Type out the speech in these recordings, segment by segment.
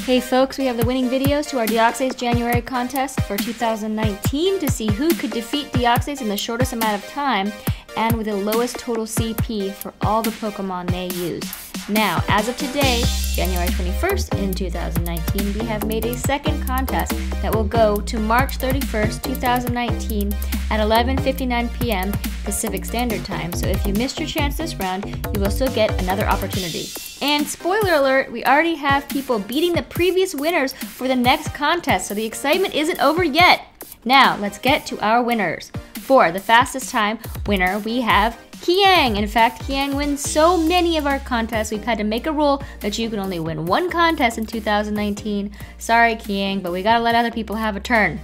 Hey folks, we have the winning videos to our Deoxys January contest for 2019 to see who could defeat Deoxys in the shortest amount of time and with the lowest total CP for all the Pokemon they use. Now, as of today, January 21st in 2019, we have made a second contest that will go to March 31st, 2019 at 11:59 p.m. Pacific Standard Time. So if you missed your chance this round, you will still get another opportunity. And spoiler alert, we already have people beating the previous winners for the next contest, so the excitement isn't over yet. Now, let's get to our winners. For the fastest time winner, we have Kieng. In fact, Kieng wins so many of our contests, we've had to make a rule that you can only win one contest in 2019. Sorry, Kieng, but we gotta let other people have a turn.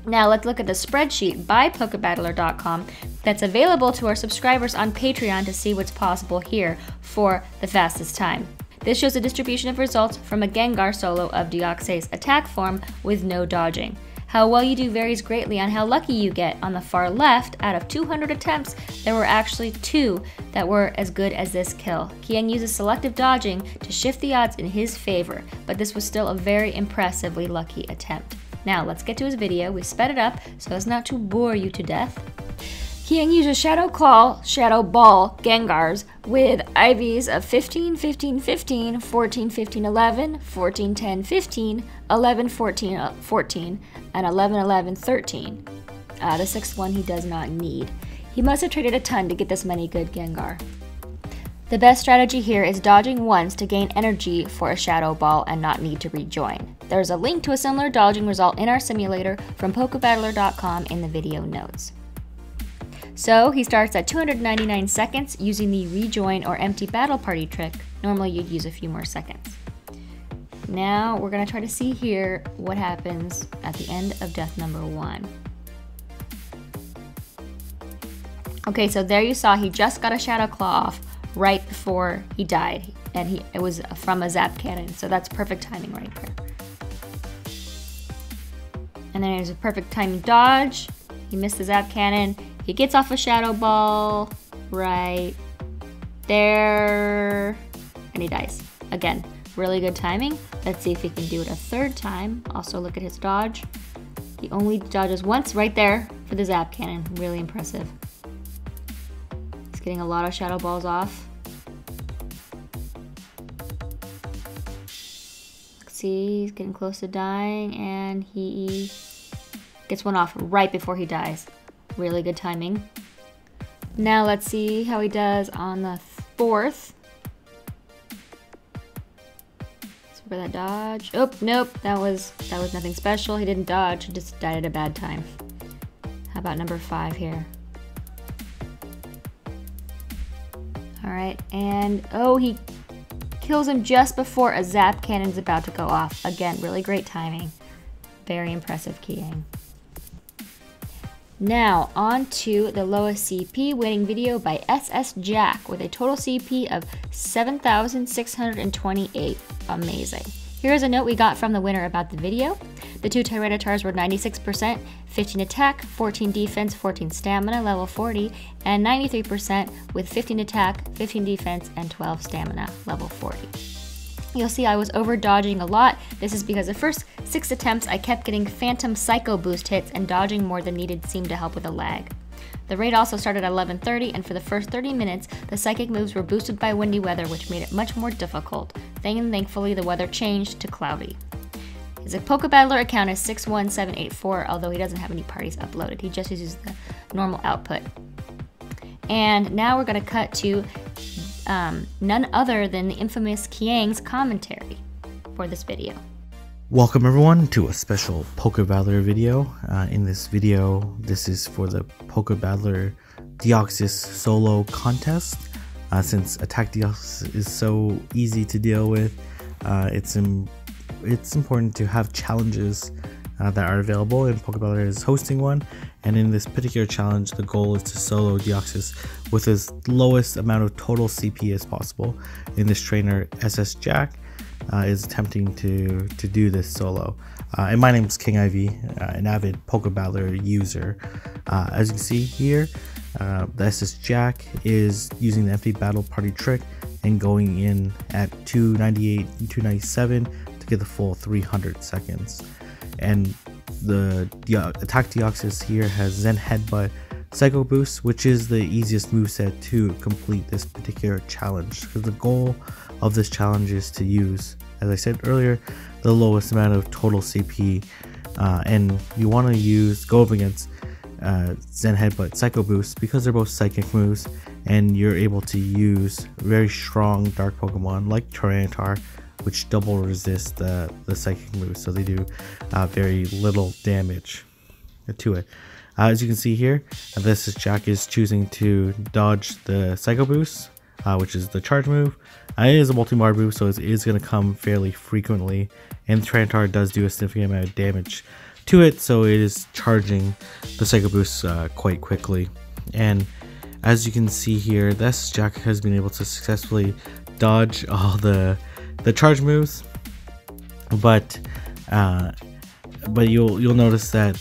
Now let's look at the spreadsheet by Pokebattler.com that's available to our subscribers on Patreon to see what's possible here for the fastest time. This shows the distribution of results from a Gengar solo of Deoxys Attack Forme with no dodging. How well you do varies greatly on how lucky you get. On the far left, out of 200 attempts, there were actually 2 that were as good as this kill. Kieng uses selective dodging to shift the odds in his favor, but this was still a very impressively lucky attempt. Now let's get to his video. We sped it up so as not to bore you to death. Kieng uses Shadow Claw, Shadow Ball Gengars with IVs of 15, 15, 15, 14, 15, 11, 14, 10, 15, 11, 14, 14, and 11, 11, 13. The sixth one he does not need. He must have traded a ton to get this many good Gengar. The best strategy here is dodging once to gain energy for a Shadow Ball and not need to rejoin. There's a link to a similar dodging result in our simulator from Pokebattler.com in the video notes. So he starts at 299 seconds using the rejoin or empty battle party trick. Normally you'd use a few more seconds. Now we're gonna try to see here what happens at the end of death number 1. Okay, so there you saw he just got a Shadow Claw off right before he died, and it was from a Zap Cannon, so that's perfect timing right there. And then there's a perfect timing dodge. He missed the Zap Cannon. He gets off a Shadow Ball right there, and he dies. Again, really good timing. Let's see if he can do it a third time. Also look at his dodge. He only dodges once right there for the Zap Cannon. Really impressive. He's getting a lot of Shadow Balls off. Let's see, he's getting close to dying, and he gets one off right before he dies. Really good timing. Now let's see how he does on the 4th. For that dodge. Oh, nope, that was nothing special. He didn't dodge, he just died at a bad time. How about number 5 here? Alright, and oh, he kills him just before a Zap Cannon's about to go off. Again, really great timing. Very impressive, Kieng. Now, on to the lowest CP winning video by SSJack with a total CP of 7,628. Amazing. Here's a note we got from the winner about the video. The 2 Tyranitars were 96%, 15 attack, 14 defense, 14 stamina, level 40, and 93% with 15 attack, 15 defense, and 12 stamina, level 40. You'll see I was over dodging a lot. This is because the first 6 attempts I kept getting Phantom Psycho boost hits, and dodging more than needed seemed to help with the lag. The raid also started at 11:30, and for the first 30 minutes, the psychic moves were boosted by windy weather, which made it much more difficult. Thankfully, the weather changed to cloudy. His Pokebattler account is 61784, although he doesn't have any parties uploaded. He just uses the normal output. And now we're gonna cut to none other than the infamous Kieng's commentary for this video. Welcome everyone to a special Pokebattler video. In this video, this is for the Pokebattler Deoxys solo contest. Since Attack Deoxys is so easy to deal with, it's important to have challenges that are available, and Pokebattler is hosting one. And in this particular challenge, the goal is to solo Deoxys with as lowest amount of total CP as possible. In this trainer, SSJack is attempting to do this solo. And my name is Kieng IV, an avid Pokebattler user. As you can see here, the SSJack is using the empty battle party trick and going in at 298 and 297 to to get the full 300 seconds. And the Attack Deoxys here has Zen Headbutt, Psycho Boost, which is the easiest moveset to complete this particular challenge, because the goal of this challenge is to use, as I said earlier, the lowest amount of total CP, and you want to go up against Zen Headbutt, Psycho Boost, because they're both psychic moves, and you're able to use very strong dark Pokemon like Tyranitar, which double resist the psychic moves, so they do very little damage to it. As you can see here, this SSJack is choosing to dodge the Psycho Boost, which is the charge move. It is a multi-mar move, so it is going to come fairly frequently, and Tyranitar does do a significant amount of damage to it, so it is charging the Psycho Boost quite quickly. And as you can see here, the SSJack has been able to successfully dodge all the charge moves, but you'll notice that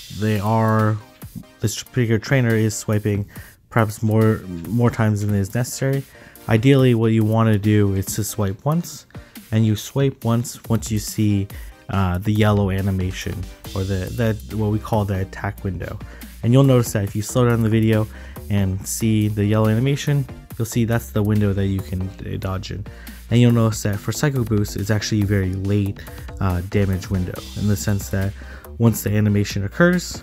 this particular trainer is swiping perhaps more times than is necessary. Ideally, what you want to do is to swipe once, and you swipe once you see the yellow animation, or what we call the attack window. And you'll notice that if you slow down the video and see the yellow animation, you'll see that's the window that you can dodge in. And you'll notice that for Psycho Boost, it's actually a very late damage window, in the sense that once the animation occurs,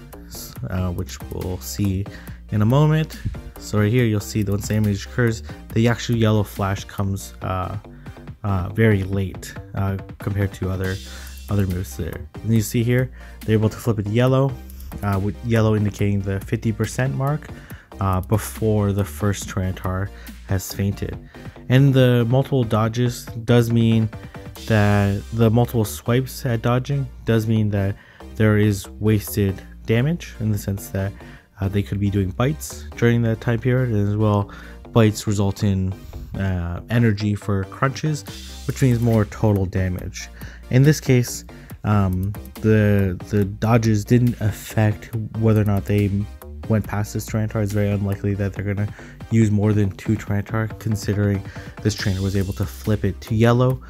which we'll see in a moment. So right here, you'll see that once the animation occurs, the actual yellow flash comes very late compared to other moves there. And you see here, they're able to flip it to yellow, with yellow indicating the 50% mark before the first Tyranitar has fainted. And the multiple dodges does mean that the multiple swipes at dodging does mean that there is wasted damage, in the sense that they could be doing bites during that time period, and as well bites result in energy for crunches, which means more total damage. In this case, the dodges didn't affect whether or not they went past this Tyranitar. It's very unlikely that they're going to use more than 2 Tyranitar, considering this trainer was able to flip it to yellow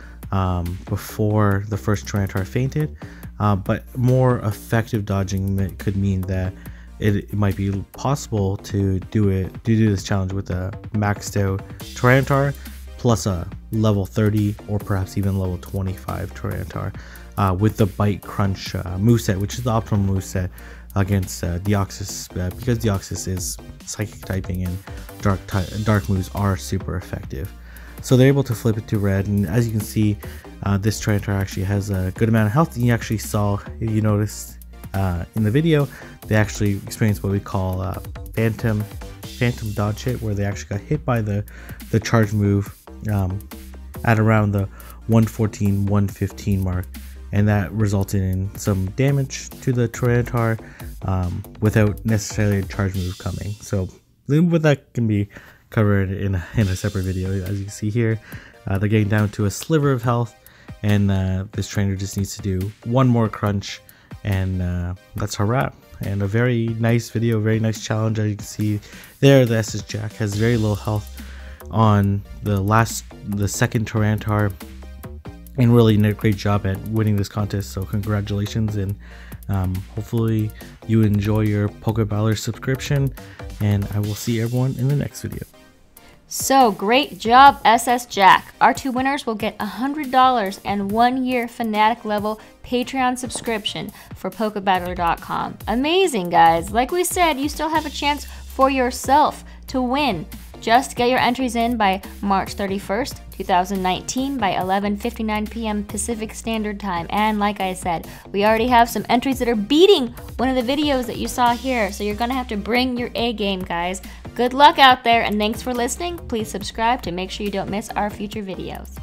before the first Tyranitar fainted. But more effective dodging could mean that it might be possible to do this challenge with a maxed out Tyranitar plus a level 30 or perhaps even level 25 Tyranitar with the Bite Crunch moveset, which is the optimal moveset against Deoxys, because Deoxys is psychic typing and dark moves are super effective. So they're able to flip it to red, and as you can see, this Tyranitar actually has a good amount of health. And you actually saw, if you noticed in the video, they actually experienced what we call phantom dodge hit, where they actually got hit by the charge move at around the 114-115 mark, and that resulted in some damage to the Tyranitar without necessarily a charge move coming. So but that can be covered in a separate video. As you can see here, they're getting down to a sliver of health, and this trainer just needs to do one more crunch, and that's a wrap. And a very nice video, very nice challenge. As you can see there, the SSJack has very low health on the second Tyranitar, and really did a great job at winning this contest. So congratulations, and hopefully you enjoy your Pokebattler subscription, and I will see everyone in the next video. So great job, SSJack. Our 2 winners will get $100 and 1-year Fanatic level Patreon subscription for Pokebattler.com. Amazing, guys. Like we said, you still have a chance for yourself to win. Just get your entries in by March 31st, 2019 by 11:59 p.m. Pacific Standard Time. And like I said, we already have some entries that are beating one of the videos that you saw here. So you're going to have to bring your A game, guys. Good luck out there, and thanks for listening. Please subscribe to make sure you don't miss our future videos.